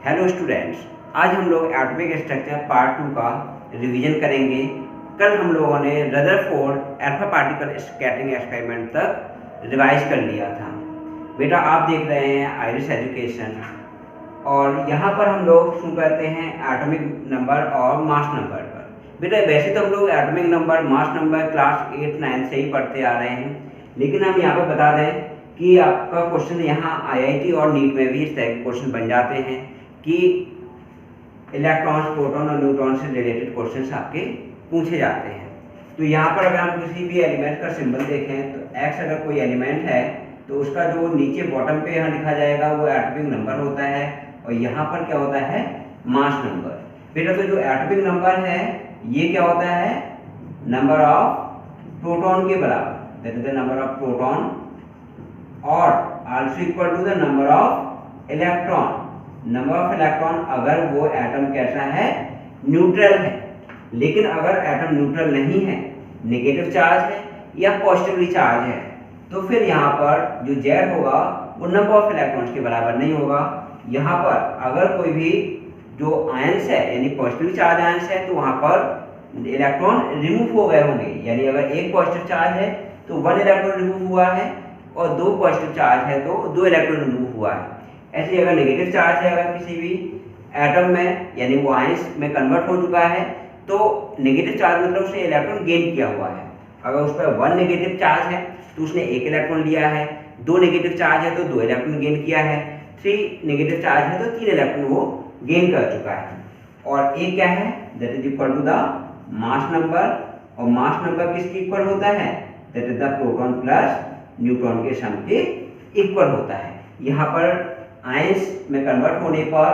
Hello students, आज हम लोग एटॉमिक स्ट्रक्चर पार्ट 2 का रिवीजन करेंगे। कल हम लोगों ने Rutherford alpha particle scattering experiment तक रिवाइज कर लिया था। बेटा आप देख रहे हैं आइरिस एजुकेशन, और यहाँ पर हम लोग शुरू करते हैं एटॉमिक नंबर और मास नंबर पर। बेटा वैसे तो हम लोग atomic number mass number class 8-9 से ही पढ़ते आ रहे हैं, लेकिन हम यहाँ पर बता दें कि आपका क्वेश्चन यहाँ आईआईटी और नीट में भी इस तरह के क्वेश्चन बन जाते हैं कि इलेक्ट्रॉन्स, प्रोटॉन और न्यूट्रॉन से रिलेटेड क्वेश्चंस आपके पूछे जाते हैं। तो यहाँ पर अगर हम किसी भी एलिमेंट का सिंबल देखें तो एक्स अगर कोई एलिमेंट है तो उसका जो नीचे बॉटम पे यहाँ लिखा जाएगा वो एटॉमिक नंबर होता है, और यहाँ पर क्या होता है, मास नंबर। बेटा तो जो एटॉमिक नंबर है ये क्या होता है, नंबर ऑफ प्रोटॉन के बराबर, that is the number of proton, और also equal to the number of electron. Number of electron अगर वो एटम कैसा है, न्यूट्रल है। लेकिन अगर एटम न्यूट्रल नहीं है, नेगेटिव चार्ज है या पॉजिटिवली चार्ज है, तो फिर यहाँ पर जो जेड होगा वो नंबर ऑफ इलेक्ट्रॉन्स के बराबर नहीं होगा। यहाँ पर अगर कोई भी जो आयंस है यानी पॉजिटिव चार्ज आयंस है तो वहाँ पर इलेक्ट्रॉन रिमूव हो गए होंगे, यानी अगर एक पॉजिटिव चार्ज है तो 1 इलेक्ट्रॉन रिमूव हुआ है, और 2 पॉजिटिव चार्ज है तो 2 इलेक्ट्रॉन रिमूव हुआ है। ऐसे अगर नेगेटिव चार्ज है अगर किसी भी एटम में, यानी वो आयंस में कन्वर्ट हो चुका है, तो नेगेटिव चार्ज मतलब उसने इलेक्ट्रॉन गेन किया हुआ है। अगर उस पर 1 नेगेटिव चार्ज है तो उसने 1 इलेक्ट्रॉन लिया है, 2 नेगेटिव चार्ज है तो 2 इलेक्ट्रॉन गेन किया है, 3 नेगेटिव चार्ज है तो 3 इलेक्ट्रॉन वो गेन कर चुका है। और एक क्या है, that is equal to the mass number, और मास नंबर किसके इक्वल होता है, that is the proton plus neutron के सम के इक्वल होता है। यहाँ पर आयंस में कन्वर्ट होने पर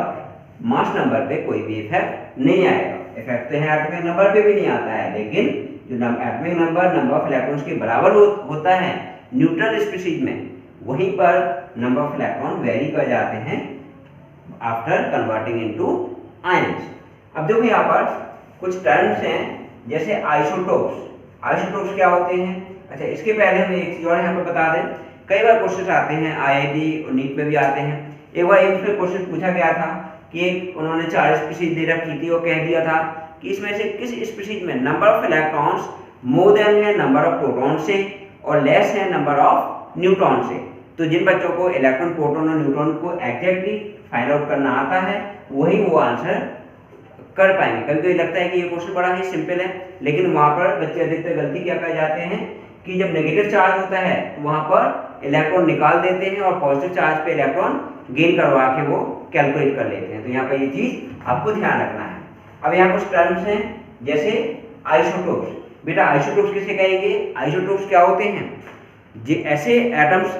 मास नंबर पे कोई भी इफेक्ट नहीं आएगा। इफेक्ट तो है एटॉमिक नंबर पे भी नहीं आता है, लेकिन जो एटॉमिक नंबर ऑफ इलेक्ट्रॉन्स के बराबर होता है न्यूट्रल स्पीशीज में, वहीं पर नंबर ऑफ इलेक्ट्रॉन वेरी कर जाते हैं आफ्टर कन्वर्टिंग इनटू आयंस। अब देखो यहाँ पर कुछ टर्म्स हैं जैसे आइसोटोप्स। आइसोटोप्स क्या होते हैं? अच्छा, इसके पहले हम एक चीज और यहाँ पर बता दें, कई बार क्वेश्चन आते हैं आईआईटी और नीट में भी आते हैं। एक बार इसमें क्वेश्चन पूछा गया था कि एक उन्होंने 4 स्पीशीज दे रखी थी और कह दिया था कि इसमें से किस स्पीशीज में number of electrons more than है नंबर ऑफ प्रोटॉन से और लेस है नंबर ऑफ न्यूट्रॉन से। तो जिन बच्चों को इलेक्ट्रॉन, प्रोटॉन और न्यूट्रॉन को एग्जैक्टली फाइंड आउट करना आता है वही वो आंसर कर पाएंगे। कभी कभी लगता है कि ये क्वेश्चन बड़ा ही सिंपल है, लेकिन वहां पर बच्चे अधिकतर गलती क्या कर जाते हैं कि जब नेगेटिव चार्ज होता है तो वहां पर इलेक्ट्रॉन निकाल देते हैं और पॉजिटिव चार्ज पे इलेक्ट्रॉन गेन करवा के वो कैलकुलेट कर लेते हैं। तो यहाँ पर ये चीज आपको ध्यान रखना है। अब यहाँ कुछ टर्म्स हैं जैसे आइसोटोप्स। बेटा आइसोटोप्स किसे कहेंगे? आइसोटोप्स क्या होते हैं? ऐसे एटम्स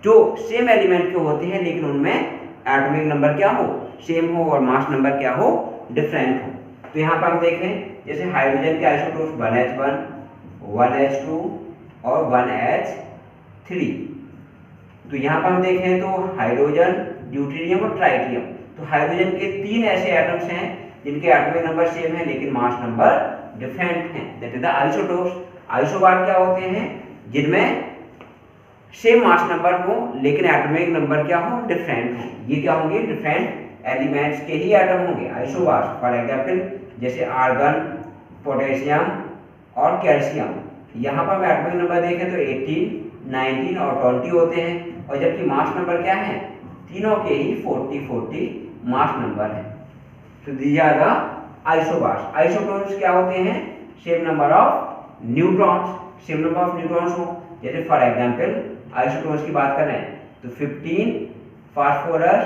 जो सेम एलिमेंट के होते हैं लेकिन उनमें एटॉमिक नंबर क्या हो, सेम हो, और मास नंबर क्या हो, डिफरेंट हो। तो यहाँ पर हम देखें जैसे हाइड्रोजन के आइसोटोप्स 1h1, 1h2 और 1h3। तो यहाँ पर हम देखें तो हाइड्रोजन, ड्यूटेरियम और ट्राइटियम। तो हाइड्रोजन के 3 ऐसे एटम्स हैं जिनके एटॉमिक नंबर सेम है लेकिन मास नंबर डिफरेंट हैं, that is the isotopes. Isobar क्या होते हैं? जिनमें सेम मास नंबर हो लेकिन एटॉमिक नंबर क्या हो, डिफरेंट हो। ये क्या होंगे? डिफरेंट एलिमेंट्स के ही एटम होंगे आइसोबार। फॉर एग्जांपल जैसे आर्गन, पोटेशियम और कैल्शियम। यहाँ पर हम एटॉमिक नंबर देखें तो 18, 19 और 20 होते हैं, और जबकि मास नंबर क्या है, तीनों के ही 40-40 मास नंबर है। तो these are the isobars. Isotones क्या होते हैं? Same number of neutrons, same number of neutrons हो। जैसे फॉर एग्जांपल आइसोटोन्स की बात करें तो 15 फास्फोरस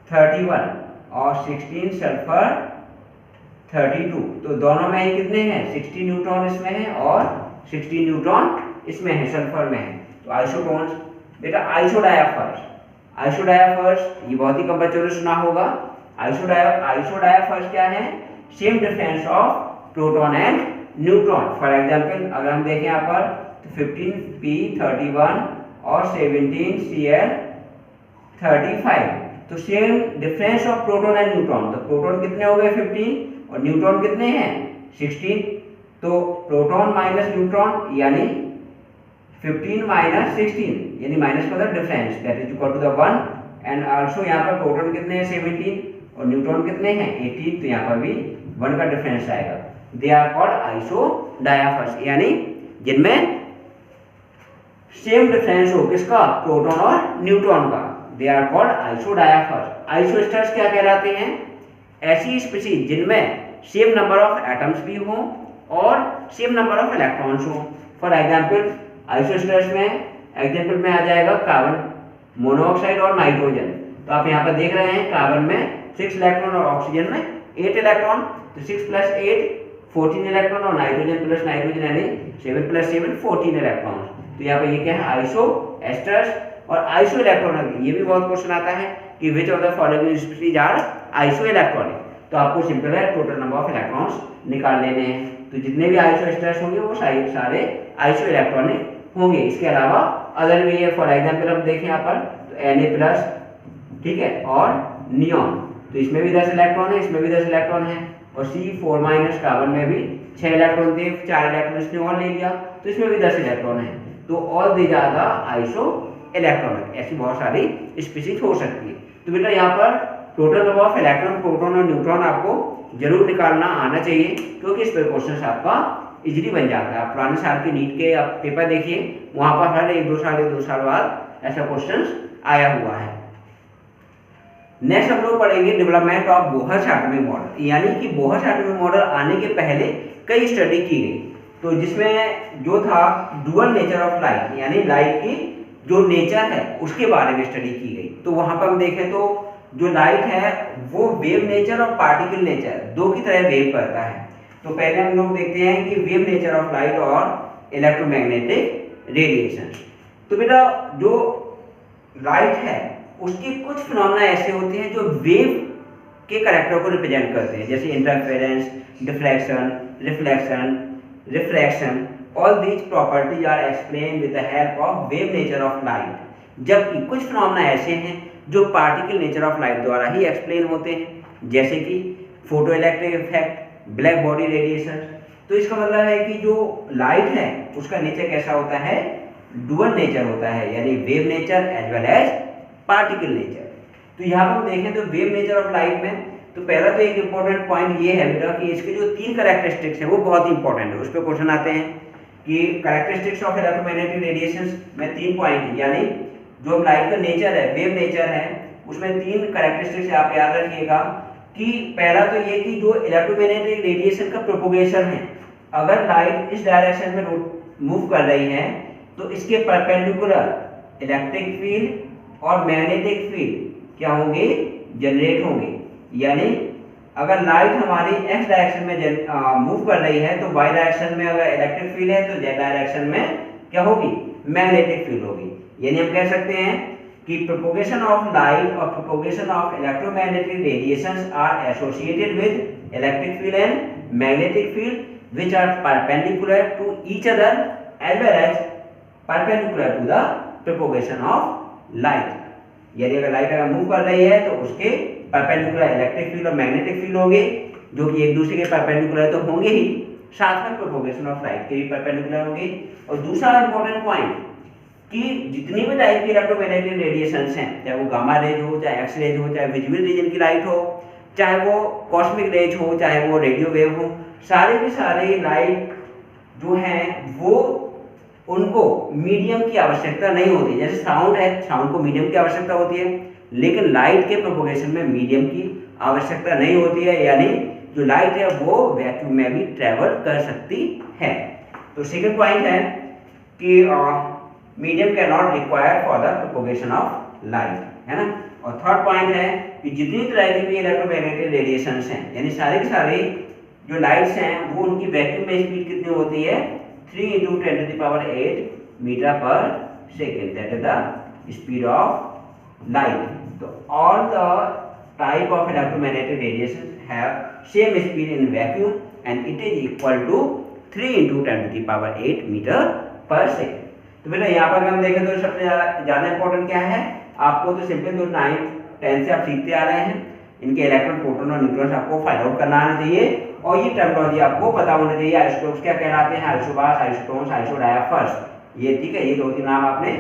31 और 16 सल्फर 32। तो दोनों में ही कितने हैं? 60 न्यूट्रॉन इसमें है और 60 न्यूट्रॉन इसमें है, सल्फर में है। तो आइसोटोन्स। बेटा आइसोडायाफर्स। आइसोडायाफर्स ये बहुत ही कम बच्चों ने सुना होगा। आइसोडायाफर्स क्या है? Same difference of proton and neutron. For example अगर हम देखें यहाँ पर तो 15p31 और 17cl35। तो same difference of proton and neutron. तो प्रोटॉन कितने हो गए? 15, और न्यूट्रॉन कितने हैं? 16। तो प्रोटॉन माइनस न्यूट्रॉन यानी 15 माइनस 16, यानी माइनस का difference, that is equal to the 1। And also यहाँ पर प्रोटॉन कितने हैं 17 और न्यूट्रॉन कितने हैं 18, तो यहाँ पर भी 1 का डिफरेंस आएगा। दे आर कॉल्ड आइसोडायाफर्स, यानी जिनमें सेम डिफरेंस हो किसका, प्रोटॉन और न्यूट्रॉन का, दे आर कॉल्ड आइसोडायाफर्स। आइसोस्टर्स क्या कहलाते हैं, ऐसी स्पीशीज जिनमें सेम नंबर ऑफ एटम्स भी हों और सेम नंबर ऑफ इलेक्ट्रॉन्स हों। फॉर एग्जाम्पल आइसोस्टर्स में एग्जाम्पल में आ जाएगा कार्बन मोनोऑक्साइड और नाइट्रोजन। तो आप यहाँ पर देख रहे हैं कार्बन में 6 इलेक्ट्रॉन और ऑक्सीजन में 8 इलेक्ट्रॉन, तो 6 + 8 14 इलेक्ट्रॉन और नाइट्रोजन प्लस नाइट्रोजन यानी 7 + 7 14 इलेक्ट्रॉन। तो यहाँ पर ये क्या है आइसोएस्टर्स और आइसो इलेक्ट्रॉनिक। ये भी बहुत क्वेश्चन आता है कि which of the following species are isoelectronic. तो आपको सिंपल है टोटल नंबर ऑफ इलेक्ट्रॉन्स निकाल लेने हैं। तो जितने भी आइसोएस्टर्स होंगे वो सारे आइसो इलेक्ट्रॉनिक होंगे। इसके अलावा अदर भी है, फॉर एग्जाम्पल हम देखें यहाँ पर तो Na+, ठीक है, और नियॉन, तो इसमें भी 10 इलेक्ट्रॉन है, इसमें भी 10 इलेक्ट्रॉन है, और C4- कार्बन में भी 6 इलेक्ट्रॉन थे, 4 इलेक्ट्रॉन इसने और ले लिया, तो इसमें भी 10 इलेक्ट्रॉन है। तो ऑल दी ज़्यादा आइसो इलेक्ट्रॉनिक, ऐसी बहुत सारी स्पीशीज हो सकती है। तो बेटा यहाँ पर total number of electron, proton और न्यूट्रॉन आपको जरूर निकालना आना चाहिए, क्योंकि इस पर क्वेश्चन आपका इजीली बन जाता है। आप पुराने साल के नीट के आप पेपर देखिए, वहां पर हर 1-2 साल बाद ऐसा क्वेश्चन आया हुआ है। नेक्स्ट हम लोग पढ़ेंगे डेवलपमेंट ऑफ बोहर-चार्टमी मॉडल, यानी कि बोहर-चार्टमी मॉडल आने के पहले कई स्टडी की गई। तो जिसमें जो था डुअल नेचर ऑफ लाइट, यानी लाइट की जो नेचर है उसके बारे में स्टडी की गई। तो वहां पर हम देखें तो जो लाइट है वो वेव नेचर और पार्टिकल नेचर दो की तरह वेव करता है। तो पहले हम लोग देखते हैं कि वेव नेचर ऑफ लाइट और इलेक्ट्रोमैग्नेटिक रेडिएशन। तो बेटा जो लाइट है उसके कुछ फिनोमेना ऐसे होते हैं जो वेव के कैरेक्टर को रिप्रेजेंट करते हैं, जैसे interference, deflection, reflection, refraction. All these properties are explain with the help of wave nature of light. जबकि कुछ फिनोमेना ऐसे हैं जो पार्टिकल नेचर ऑफ लाइट द्वारा ही एक्सप्लेन होते हैं, जैसे कि photo electric effect, black body radiation. तो इसका मतलब है कि जो लाइट है उसका नेचर कैसा होता है, डुअल नेचर होता है, यानी wave nature as well as particle nature. तो यहाँ पर हम देखें तो वेव नेचर ऑफ लाइट में तो पहला तो एक इंपॉर्टेंट पॉइंट ये है बेटा कि इसके जो 3 कैरेक्टरिस्टिक्स हैं वो बहुत इंपॉर्टेंट है। उस पर क्वेश्चन आते हैं कि कैरेक्टरिस्टिक्स ऑफ इलेक्ट्रोमैग्नेटिक रेडिएशन में 3 पॉइंट है, यानी जो लाइट का नेचर है, वेव नेचर है, उसमें 3 कैरेक्टरिस्टिक्स आप याद रखिएगा। कि पहला तो ये कि जो इलेक्ट्रोमैग्नेटिक रेडिएशन का प्रोपोगेशन है, अगर लाइट इस डायरेक्शन में मूव कर रही है तो इसके परपेंडिकुलर इलेक्ट्रिक फील्ड और मैग्नेटिक फील्ड क्या होंगे, जनरेट होंगे। यानी अगर लाइट हमारी एक्स डायरेक्शन में मूव कर रही है तो वाई डायरेक्शन में अगर इलेक्ट्रिक फील्ड है तो जेड डायरेक्शन में क्या होगी, मैग्नेटिक फील्ड होगी। यानी हम कह सकते हैं कि प्रोपोगेशन ऑफ लाइट और propagation of electromagnetic radiations are associated with electric field and magnetic field which are perpendicular to each other as well as perpendicular to the propagation of light. यानी अगर लाइट अगर move कर रही है तो उसके perpendicular electric field और magnetic field होंगे, जो कि एक दूसरे के परपेंडिकुलर तो होंगे ही, साथ में प्रोपोगेशन ऑफ लाइट के भी परपेंडिकुलर होंगे। और दूसरा इंपॉर्टेंट पॉइंट कि जितनी भी टाइप की इलेक्ट्रोमैग्नेटिक रेडिएशंस हैं, चाहे वो गामा रेज हो, चाहे एक्स रेज हो, चाहे विजिबल रीजन की लाइट हो, चाहे वो कॉस्मिक रेज हो, चाहे वो रेडियो वेव हो, सारे के सारे लाइट जो हैं वो उनको मीडियम की आवश्यकता नहीं होती। जैसे साउंड है, साउंड को मीडियम की आवश्यकता होती है, लेकिन लाइट के प्रोपोगेशन में मीडियम की आवश्यकता नहीं होती है। यानी जो लाइट है वो वैक्यूम में भी ट्रेवल कर सकती है। तो सेकंड पॉइंट है कि medium can not required for the propagation of light, है ना। और थर्ड पॉइंट है कि जितनी तरह की भी इलेक्ट्रोमैग्नेटिक रेडिएशंस हैं, यानी सारे के सारे जो लाइट्स हैं वो उनकी वैक्यूम में स्पीड कितनी होती है, 3 × 10⁸ metre per second, that is the speed of light. तो all the type of electromagnetic radiation have same speed in vacuum and it is equal to 3 × 10⁸ metre per second. तो बेटा यहाँ पर हम देखें तो सबसे ज़्यादा इंपॉर्टेंट क्या है, आपको तो सिंपल जो 9th 10th से आप सीखते आ रहे हैं, इनके इलेक्ट्रॉन, प्रोटॉन और न्यूट्रॉन आपको फाइंड आउट करना आना चाहिए। और ये टर्मिनोलॉजी आपको पता होना चाहिए, आइसोटोप्स क्या कहलाते हैं, आइसोबार्स, आइसोटोन्स, आइसोडायाफर्स, ये ठीक है, ये 2-3 नाम आपने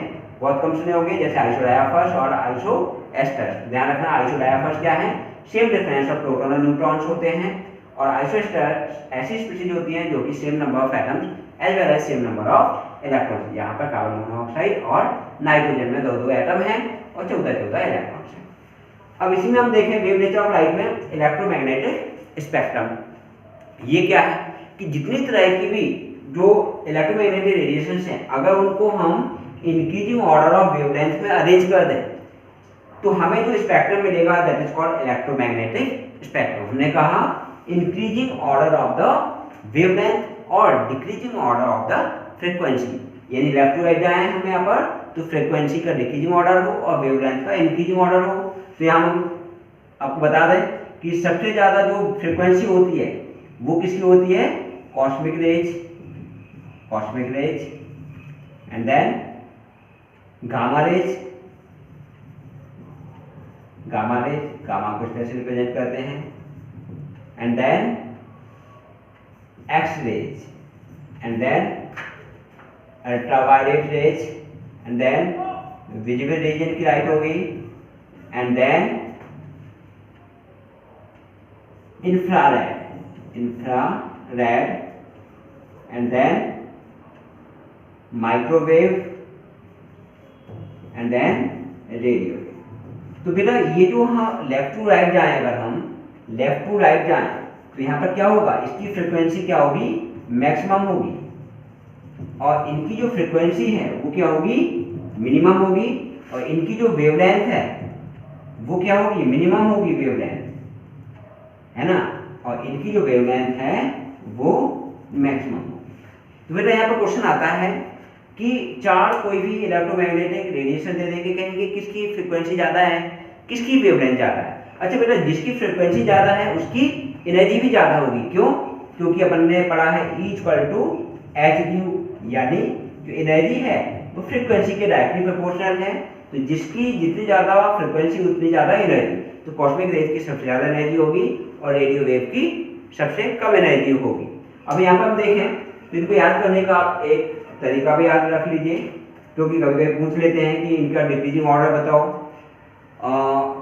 बहुत कम सुने होंगे, जैसे आइसोडायाफर्स और आइसोएस्टर्स। ध्यान रखना, आइसोडायाफर्स क्या है, सेम डिफरेंस ऑफ प्रोटॉन और न्यूट्रॉन्स होते हैं, और आइसोएस्टर्स ऐसी स्पीशीज होती हैं जो कि same number of atoms as well as same number of electrons. यहाँ पर कार्बन मोनोऑक्साइड और नाइट्रोजन में दो एटम हैं और 14 इलेक्ट्रॉन्स हैं। अब इसी में हम देखें वेव नेचर ऑफ लाइट में इलेक्ट्रोमैग्नेटिक स्पेक्ट्रम। ये क्या है कि जितनी तरह की भी जो इलेक्ट्रोमैग्नेटिक रेडिएशंस हैं, अगर उनको हम इंक्रीजिंग ऑर्डर ऑफ वेवलेंथ में अरेंज कर दें तो हमें जो स्पेक्ट्रम मिलेगा that is called electromagnetic spectrum. हमने कहा increasing order of the wavelength और decreasing order of the frequency, यानी लेफ्ट टू राइट जाए हम यहाँ पर तो फ्रीक्वेंसी का डिक्रीजिंग ऑर्डर हो और वेवलेंथ का इंक्रीजिंग ऑर्डर हो। तो यहाँ हम आपको बता दें कि सबसे ज़्यादा जो फ्रीक्वेंसी होती है वो किसकी होती है, cosmic rays and then gamma rays, gamma को इस तरह से रिप्रेजेंट करते हैं, and then X rays, and then ultraviolet rays, and then visible region की लाइट होगी, and then infrared, and then microwave, and then radio. तो बेटा ये जो हम लेफ्ट टू राइट जाएं, अगर हम लेफ्ट टू राइट जाएं तो यहाँ पर क्या होगा, इसकी फ्रीक्वेंसी क्या होगी, मैक्सिमम होगी, और इनकी जो फ्रीक्वेंसी है वो क्या होगी, मिनिमम होगी, और इनकी जो वेवलेंथ है वो क्या होगी, मिनिमम होगी वेवलेंथ, है ना, और इनकी जो वेवलेंथ है वो मैक्सिमम होगी। तो बेटा यहाँ पर क्वेश्चन आता है कि चार कोई भी इलेक्ट्रोमैग्नेटिक रेडिएशन दे देंगे, कहेंगे किसकी फ्रीक्वेंसी ज़्यादा है, किसकी वेवलेंथ ज़्यादा है। अच्छा बेटा, जिसकी फ्रीक्वेंसी ज़्यादा है उसकी एनर्जी भी ज़्यादा होगी, क्यों, क्योंकि अपन ने पढ़ा है E=hν, यानी जो एनर्जी है वो फ्रीक्वेंसी के डायरेक्टली प्रोपोर्शनल है। तो जिसकी जितनी ज़्यादा फ्रीक्वेंसी उतनी ज़्यादा एनर्जी। तो कॉस्मिक रेज की सबसे ज़्यादा एनर्जी होगी और रेडियो वेव की सबसे कम एनर्जी होगी। अब यहाँ पर हम देखें तो इनको याद करने का आप एक तरीका भी याद रख लीजिए, क्योंकि कभी कभी पूछ लेते हैं कि इनका डिक्रीजिंग ऑर्डर बताओ,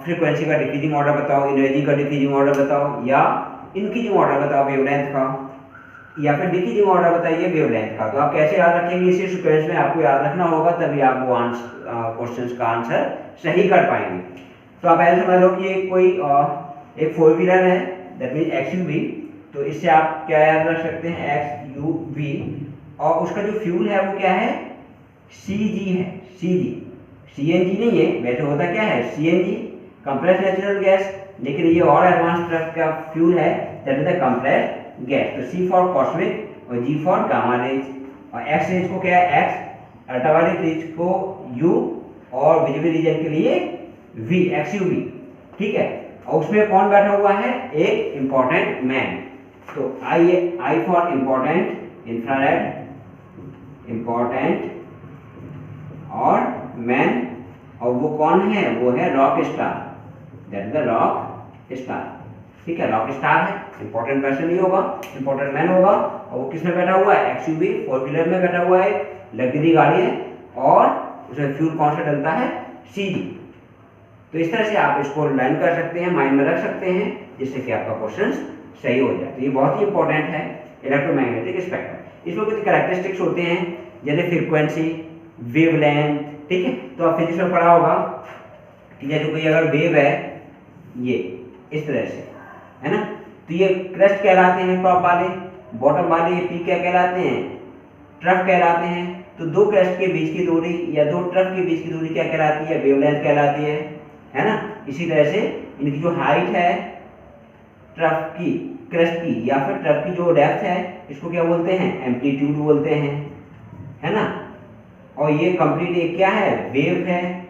फ्रीक्वेंसी का डिक्रीजिंग ऑर्डर बताओ, एनर्जी का डिक्रीजिंग ऑर्डर बताओ, या इंक्रीजिंग ऑर्डर बताओ वेवलेंथ का, या फिर डिक्रीजिंग ऑर्डर बताइए वेवलेंथ का। तो आप कैसे याद रखेंगे, इसी सीक्वेंस में आपको याद रखना होगा, तभी आप वो क्वेश्चन का आंसर सही कर पाएंगे। तो आप ऐसे समझ लो कि एक कोई एक 4 व्हीलर है, दैट मीन XUV। तो इससे आप क्या याद रख सकते हैं, XUV, और उसका जो फ्यूल है वो क्या है, CG है, CNG नहीं है, वैसे होता क्या है CNG, कंप्रेस्ड नेचुरल गैस, लेकिन ये और एडवांस तरह का फ्यूल है that is the compressed gas. तो C फॉर कॉस्मिक और G फॉर गामा रेज, और X रेज को क्या है X, अल्ट्रावायलेट रेज को U, और विजिबल रीजन के लिए V, XUV, ठीक है। और उसमें कौन बैठा हुआ है, एक इंपॉर्टेंट मैन। तो I for important, infrared, important और मैन, और वो कौन है, वो है rock star, that is the rock star, ठीक है। रॉक स्टार है, इंपॉर्टेंट पर्सन नहीं होगा, इंपॉर्टेंट मैन होगा, और वो किसमें बैठा हुआ है, XUV 4 व्हीलर में बैठा हुआ है, लग्जरी गाड़ी है, और उसमें फ्यूल कौन सा डलता है, CG। तो इस तरह से आप इसको लर्न कर सकते हैं, माइंड में रख सकते हैं, जिससे कि आपका क्वेश्चन सही हो जाए। तो ये बहुत ही इंपॉर्टेंट है इलेक्ट्रोमैग्नेटिक स्पेक्ट्रम। इसमें कुछ कैरेक्टरिस्टिक्स होते हैं जैसे फ्रीक्वेंसी, वेवलेंथ, ठीक है। तो आप फिजिक्स में पढ़ा होगा कि जैसे कोई अगर वेव है ये इस तरह से, है ना, तो ये क्रेस्ट कहलाते हैं टॉप वाले, बॉटम वाले ये पीक क्या कहलाते हैं, ट्रफ कहलाते हैं। तो दो क्रेस्ट के बीच की दूरी या दो ट्रफ के बीच की दूरी क्या कहलाती है, वेवलेंथ कहलाती है ना। इसी तरह से इनकी जो हाइट है ट्रफ की, क्रेस्ट की, या फिर ट्रफ की जो डेप्थ है, इसको क्या बोलते हैं, एम्पलीट्यूड बोलते हैं, है ना। और ये कंप्लीट एक क्या है, वेव है,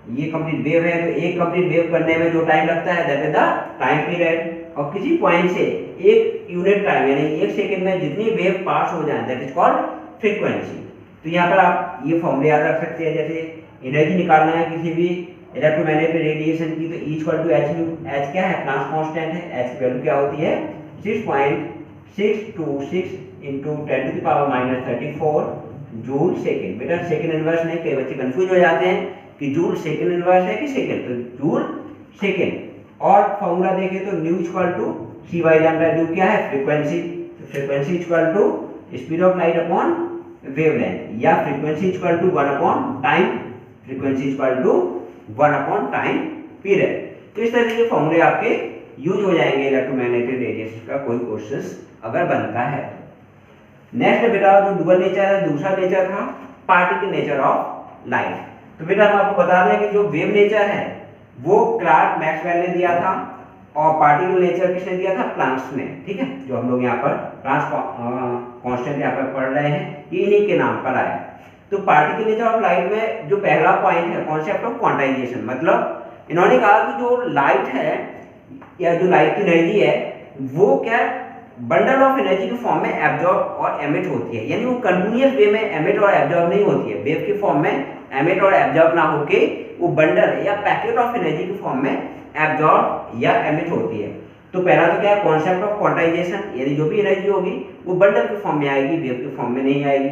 ये कंप्लीट वेव है। तो एक कंप्लीट वेव करने में जो टाइम लगता है that is the time period. और किसी पॉइंट से एक यूनिट टाइम यानी 1 सेकंड में जितनी वेव पास हो जाए दैट इज कॉल्ड फ्रीक्वेंसी। तो यहाँ पर आप ये फॉर्मूले याद रख सकते हैं, जैसे एनर्जी निकालना है किसी भी इलेक्ट्रोमैग्नेटिक रेडिएशन की, तो E=hν, h क्या है, प्लांक्स कांस्टेंट है, h की वैल्यू क्या होती है 6.626 × 10⁻⁻34 जूल सेकेंड। बेटा सेकेंड इनवर्स नहीं, कई बच्चे कंफ्यूज हो जाते हैं कि जूल सेकेंड इनवर्स है कि सेकेंड, तो जूल सेकेंड। और फॉर्मूला देखें तो nu equal to c by lambda. Nu क्या है? Frequency. Frequency equal to speed of light upon wavelength, या frequency equal to 1 upon time. Frequency equal to 1 upon time period. तो इस तरह के फॉर्मूले आपके यूज हो जाएंगे इलेक्ट्रोमैग्नेटिक रेडिएशन का कोई क्वेश्चन अगर बनता है। नेक्स्ट बेटा जो डुअल नेचर है, दूसरा नेचर था पार्टिकल नेचर ऑफ लाइट। तो बेटा हम आपको बता दें कि जो वेव नेचर है वो क्लार्क मैक्सवेल ने दिया था, और पार्टिकल नेचर किसने दिया था? प्लांक्स ने। ठीक है, जो हम लोग यहाँ पर प्लांक्स कांस्टेंट यहाँ पर पढ़ रहे हैं, ये इन्हीं के नाम पर आया। तो पार्टिकल नेचर ऑफ लाइट में जो पहला पॉइंट है कॉन्सेप्ट ऑफ क्वांटाइजेशन, मतलब इन्होंने कहा कि जो लाइट है या जो लाइट की एनर्जी है वो क्या बंडल ऑफ एनर्जी के फॉर्म में एब्जॉर्ब और एमिट होती है, यानी वो कंटिन्यूअस वे में एमिट और एब्जॉर्ब नहीं होती है। वेव के फॉर्म में एमिट और एब्जॉर्ब ना होके वो बंडल या पैकेट ऑफ एनर्जी के फॉर्म में एब्जॉर्ब या एमिट होती है। तो पहला तो क्या है? कॉन्सेप्ट ऑफ क्वांटाइजेशन, यानी जो भी एनर्जी होगी वो बंडल के फॉर्म में आएगी, वेव के फॉर्म में नहीं आएगी।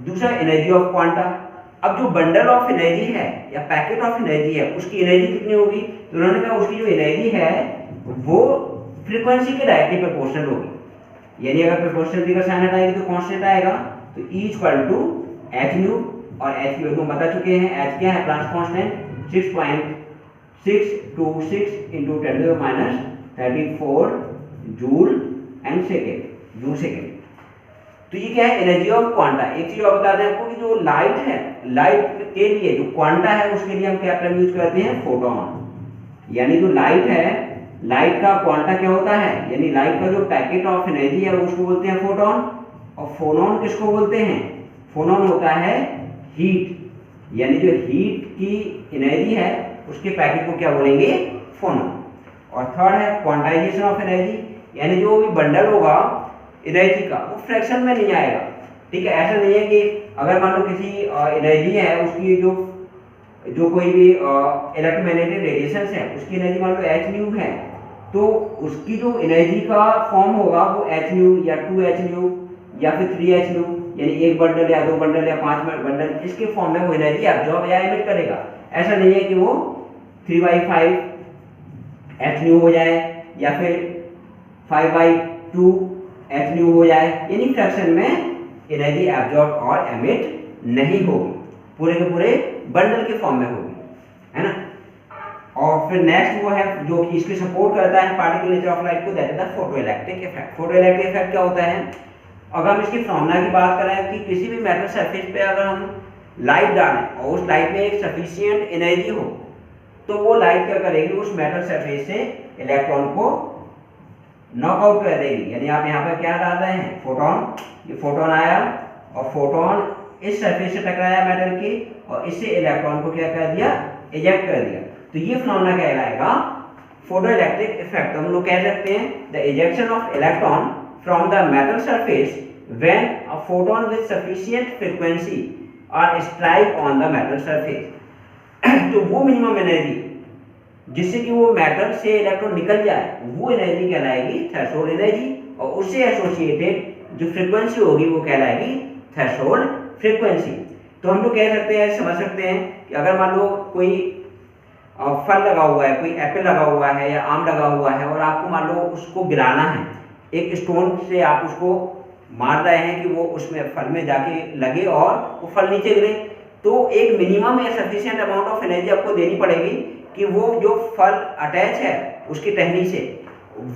दूसरा एनर्जी ऑफ क्वांटा। अब जो बंडल ऑफ एनर्जी है या पैकेट ऑफ एनर्जी है उसकी एनर्जी कितनी होगी? तो उन्होंने कहा उसकी जो एनर्जी है वो फ्रीक्वेंसी के डायरेक्टली प्रोपोर्शनल होगी, यानी अगर प्रोपोर्शनलिटी का साइन हटाएंगे तो कांस्टेंट आएगा, तो E equal to H nu, और एच की वैल्यू बता चुके हैं। एच क्या है? Planck's constant 6.626 into 10⁻34 joule and second, joule second. तो ये क्या है? Energy of quanta. एक चीज और बता दें आपको कि जो लाइट है, लाइट के लिए जो क्वांटा है उसके लिए हम क्या टर्म यूज करते हैं? फोटोन। यानी जो लाइट है, लाइट का क्वांटा क्या होता है? यानी लाइट का जो पैकेट ऑफ एनर्जी है उसको बोलते हैं फोटोन, और फोनोन किसको बोलते हैं? फोनोन होता है हीट, यानी जो हीट की एनर्जी है उसके पैकेट को क्या बोलेंगे? फोनोन। और थर्ड है क्वांटाइजेशन ऑफ एनर्जी, यानी जो भी बंडल होगा एनर्जी का वो फ्रैक्शन में नहीं आएगा। ठीक है, ऐसा नहीं है कि अगर मान लो किसी एनर्जी है उसकी जो कोई भी इलेक्ट्रोमैग्नेटिक रेडिएशन है उसकी एनर्जी मान लो एच न्यू है, तो उसकी जो एनर्जी का फॉर्म होगा वो एच न्यू या 2h न्यू या फिर 3h न्यू, यानी एक बंडल या दो बंडल या 5 बंडल, इसके फॉर्म में वो एनर्जी एब्जॉर्ब या एमिट करेगा। ऐसा नहीं है कि वो 3/5 h न्यू हो जाए या फिर 5/2 h न्यू हो जाए, यानी फ्रैक्शन में एनर्जी एब्जॉर्ब और एमिट नहीं होगी, पूरे के पूरे बंडल के फॉर्म में होगी, है ना। और फिर नेक्स्ट वो है जो कि इसके सपोर्ट करता है पार्टिकल नेचर ऑफ लाइट को, that is the photoelectric effect. Photoelectric effect क्या होता है? अगर हम इसकी फॉर्मूला की बात करें कि किसी भी मेटल सरफेस पे अगर हम लाइट डालें और उस लाइट में एक सफिशिएंट एनर्जी हो तो वो लाइट क्या करेगी? उस मेटल सरफेस से इलेक्ट्रॉन को नॉकआउट कर देगी। यानी आप यहाँ पर क्या डाल रहे हैं? फोटोन। ये फोटोन आया और फोटोन इस सरफेस से टकराया मेटल की और इससे इलेक्ट्रॉन को क्या कर दिया? इजेक्ट कर दिया। तो ये फिनोमेना कहलाएगा फोटोइलेक्ट्रिक इफेक्ट। तो हम लोग कह सकते हैं the ejection of electron from the metal surface when a photon with sufficient frequency are strike on the metal surface. तो वो मिनिमम एनर्जी जिससे कि वो मेटल से इलेक्ट्रॉन निकल जाए वो एनर्जी कहलाएगी थ्रेशोल्ड एनर्जी, और उससे एसोसिएटेड जो फ्रीक्वेंसी होगी वो कहलाएगी थ्रेशोल्ड फ्रीक्वेंसी। तो हम लोग कह सकते हैं, समझ सकते हैं कि अगर मान लो कोई फल लगा हुआ है, कोई एप्पल लगा हुआ है या आम लगा हुआ है और आपको मान लो उसको गिराना है, एक स्टोन से आप उसको मार रहे हैं कि वो उसमें फल में जाके लगे और वो फल नीचे गिरे, तो एक मिनिमम या सफिशिएंट अमाउंट ऑफ एनर्जी आपको देनी पड़ेगी कि वो जो फल अटैच है उसकी टहनी से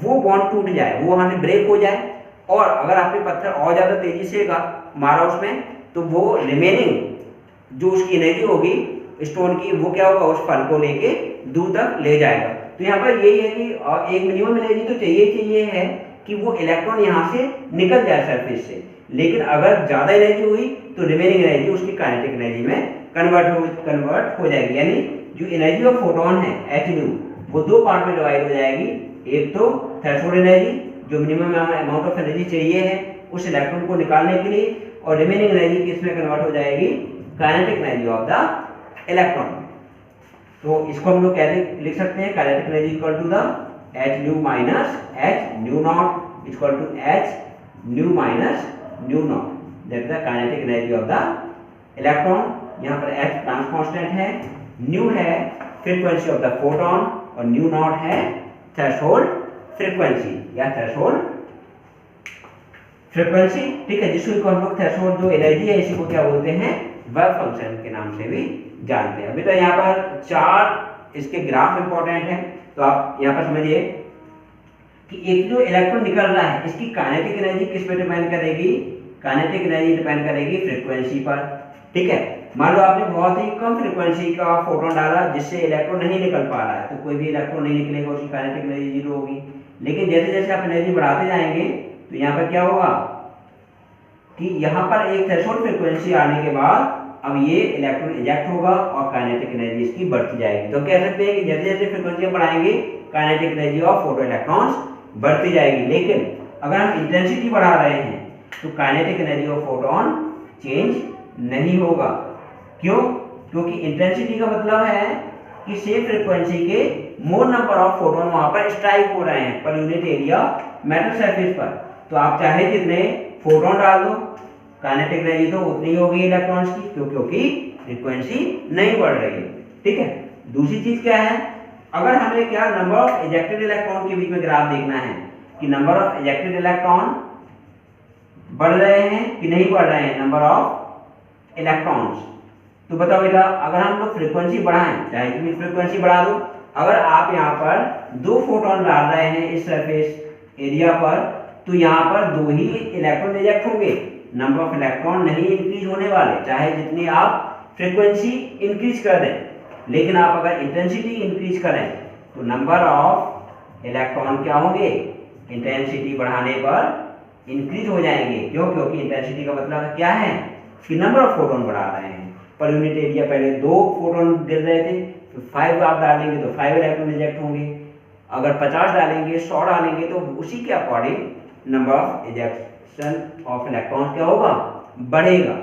वो बॉन्ड टूट जाए, वो वहाँ से ब्रेक हो जाए, और अगर आपने पत्थर और ज़्यादा तेजी से मारा उसमें तो वो रिमेनिंग जो उसकी एनर्जी होगी स्टोन की वो क्या होगा? उस फल को लेके दूर तक ले जाएगा। तो यहाँ पर यही है कि एक मिनिमम एनर्जी तो चाहिए है कि वो इलेक्ट्रॉन यहाँ से निकल जाए सरफेस से, लेकिन अगर ज़्यादा एनर्जी हुई तो रिमेनिंग एनर्जी उसकी काइनेटिक एनर्जी में कन्वर्ट हो जाएगी। यानी जो एनर्जी ऑफ फोटोन है एच न्यू वो दो पार्ट में डिवाइड हो जाएगी। एक तो थ्रेशोल्ड एनर्जी जो मिनिमम अमाउंट ऑफ एनर्जी चाहिए है उस इलेक्ट्रॉन को निकालने के लिए, और रिमेनिंग एनर्जी किस में कन्वर्ट हो जाएगी? Kinetic energy of the electron. तो इसको हम लोग कैसे लिख सकते हैं? Kinetic energy equal to the H nu minus H nu naught equal to H nu minus nu naught. That is the kinetic energy of the electron. यहाँ पर h प्लांक कांस्टेंट है, न्यू है फ्रीक्वेंसी ऑफ द फोटोन और nu naught है threshold frequency या threshold frequency, ठीक है, जिसको हम लोग थ्रेशोल्ड जो एनर्जी है इसी को क्या बोलते हैं, वर्क फंक्शन के नाम से भी जानते हैं। अभी तो यहाँ पर 4 इसके ग्राफ इंपॉर्टेंट है, तो आप यहाँ पर समझिए कि एक जो इलेक्ट्रॉन निकल रहा है इसकी काइनेटिक एनर्जी किस पे डिपेंड करेगी, काइनेटिक एनर्जी डिपेंड करेगी फ्रीक्वेंसी पर, ठीक है। मान लो आपने बहुत ही कम फ्रीक्वेंसी का फोटोन डाला जिससे इलेक्ट्रॉन नहीं निकल पा रहा है, तो कोई भी इलेक्ट्रॉन नहीं निकलेगा, उसकी काइनेटिक एनर्जी 0 होगी। लेकिन जैसे जैसे आप एनर्जी बढ़ाते जाएंगे तो यहाँ पर क्या होगा कि यहाँ पर एक थ्रेशोल्ड फ्रीक्वेंसी आने के बाद अब ये इलेक्ट्रॉन इजेक्ट होगा और काइनेटिक एनर्जी इसकी बढ़ती जाएगी। तो कह सकते हैं कि जैसे जैसे फ्रीक्वेंसी बढ़ाएंगे kinetic energy of photo electrons बढ़ती जाएगी। लेकिन अगर हम इंटेंसिटी बढ़ा रहे हैं तो kinetic energy of photon change नहीं होगा। क्यों? क्योंकि इंटेंसिटी का मतलब है कि सेम फ्रीक्वेंसी के मोर नंबर ऑफ फोटोन वहां पर स्ट्राइक हो रहे हैं per unit area metal surface पर। तो आप चाहे जितने फोटोन डाल दो, काइनेटिक एनर्जी तो उतनी होगी इलेक्ट्रॉन्स की, क्योंकि फ्रीक्वेंसी नहीं बढ़ रही है, ठीक है। दूसरी चीज क्या है, अगर हमें क्या नंबर ऑफ इजेक्टेड इलेक्ट्रॉन के बीच में ग्राफ देखना है कि नंबर ऑफ इजेक्टेड इलेक्ट्रॉन बढ़ रहे हैं कि नहीं बढ़ रहे हैं, नंबर ऑफ इलेक्ट्रॉन्स, तो बताओ बेटा, अगर हम लोग फ्रीक्वेंसी बढ़ाएं, चाहे जितनी फ्रीक्वेंसी बढ़ा दो, अगर आप यहाँ पर 2 फोटोन डाल रहे हैं इस सरफेस एरिया पर, तो यहाँ पर 2 ही इलेक्ट्रॉन रिजेक्ट होंगे, नंबर ऑफ इलेक्ट्रॉन नहीं इंक्रीज होने वाले, चाहे जितनी आप फ्रीक्वेंसी इंक्रीज कर दें। लेकिन आप अगर इंटेंसिटी इंक्रीज करें तो नंबर ऑफ इलेक्ट्रॉन क्या होंगे, इंटेंसिटी बढ़ाने पर इंक्रीज हो जाएंगे। क्यों? क्योंकि इंटेंसिटी का मतलब क्या है कि नंबर ऑफ फोटोन बढ़ा रहे हैं पर यूनिट एरिया। पहले 2 फोटोन गिर रहे थे, तो 5 आप डालेंगे तो 5 इलेक्ट्रॉन रिजेक्ट होंगे, अगर 50 डालेंगे, 100 डालेंगे, तो उसी के according number of ejection of electrons क्या होगा, बढ़ेगा,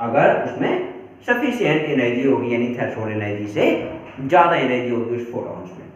अगर उसमें सफिशिएंट एनर्जी होगी, यानी थ्रेशोल्ड एनर्जी से ज़्यादा एनर्जी होगी उस फोटोन्स में।